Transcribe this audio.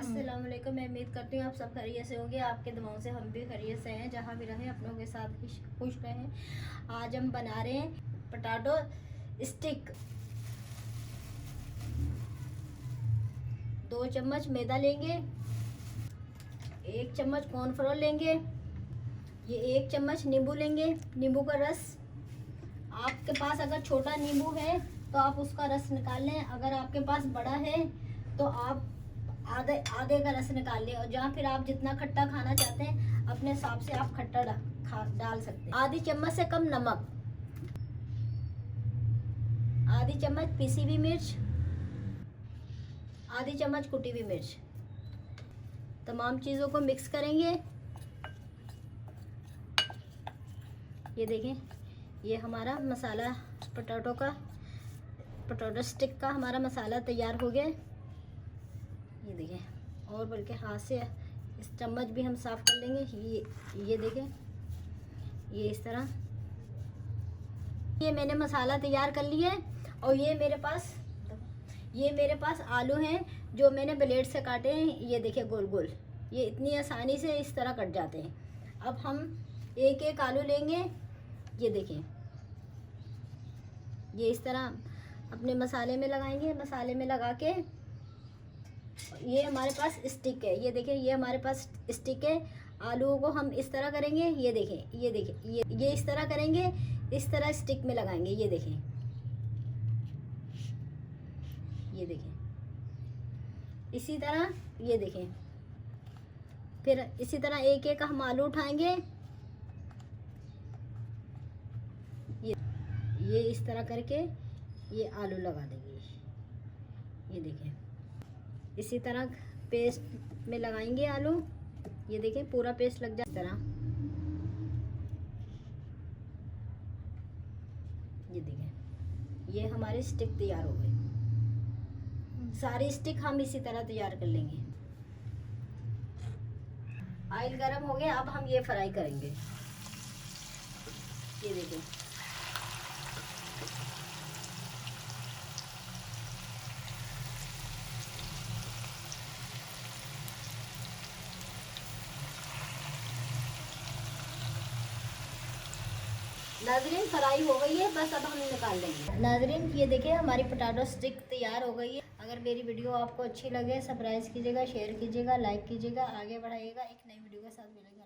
अस्सलाम वालेकुम। मैं उम्मीद करती हूँ आप सब खैरियत से होंगे। आपके दुआओं से हम भी खैरियत से हैं। जहाँ भी रहें अपनों के साथ भी खुश रहें। आज हम बना रहे हैं पोटैटो स्टिक। 2 चम्मच मैदा लेंगे, 1 चम्मच कॉर्नफ्लोर लेंगे, ये 1 चम्मच नींबू लेंगे, नींबू का रस। आपके पास अगर छोटा नींबू है तो आप उसका रस निकाल लें, अगर आपके पास बड़ा है तो आप आधे का रस निकाल लें। और जहाँ फिर आप जितना खट्टा खाना चाहते हैं अपने हिसाब से आप खट्टा डाल सकते हैं। आधी चम्मच से कम नमक, आधी चम्मच पीसी हुई मिर्च, आधी चम्मच कुटी हुई मिर्च। तमाम चीज़ों को मिक्स करेंगे। ये देखें, ये हमारा मसाला पोटैटो स्टिक का हमारा मसाला तैयार हो गया। ये देखें, और बल्कि हाथ से इस चम्मच भी हम साफ़ कर लेंगे। ये देखें, ये इस तरह ये मैंने मसाला तैयार कर लिया है। और ये मेरे पास आलू हैं जो मैंने ब्लेड से काटे हैं। ये देखिए गोल गोल, ये इतनी आसानी से इस तरह कट जाते हैं। अब हम एक एक आलू लेंगे। ये देखिए, ये इस तरह अपने मसाले में लगाएंगे। मसाले में लगा के ये हमारे पास स्टिक है। ये देखिए, ये हमारे पास स्टिक है। आलूओं को हम इस तरह करेंगे। ये देखें, ये देखिए, ये इस तरह करेंगे, इस तरह स्टिक में लगाएंगे। ये देखें, ये देखें, इसी तरह। ये देखें, फिर इसी तरह एक एक हम आलू उठाएंगे। ये इस तरह करके ये आलू लगा देंगे। ये देखें, इसी तरह पेस्ट में लगाएंगे आलू। ये देखें, पूरा पेस्ट लग जाए इस तरह। ये देखें, ये हमारे स्टिक तैयार हो गए। सारी स्टिक हम इसी तरह तैयार कर लेंगे। ऑयल गरम हो गया, अब हम ये फ्राई करेंगे। ये देखें, नाजरीन फ्राई हो गई है, बस अब हम निकाल लेंगे। नाजरीन ये देखिए, हमारी पोटैटो स्टिक तैयार हो गई है। अगर मेरी वीडियो आपको अच्छी लगे सब्सक्राइब कीजिएगा, शेयर कीजिएगा, लाइक कीजिएगा, आगे बढ़ाइएगा। एक नई वीडियो के साथ मिलेंगे।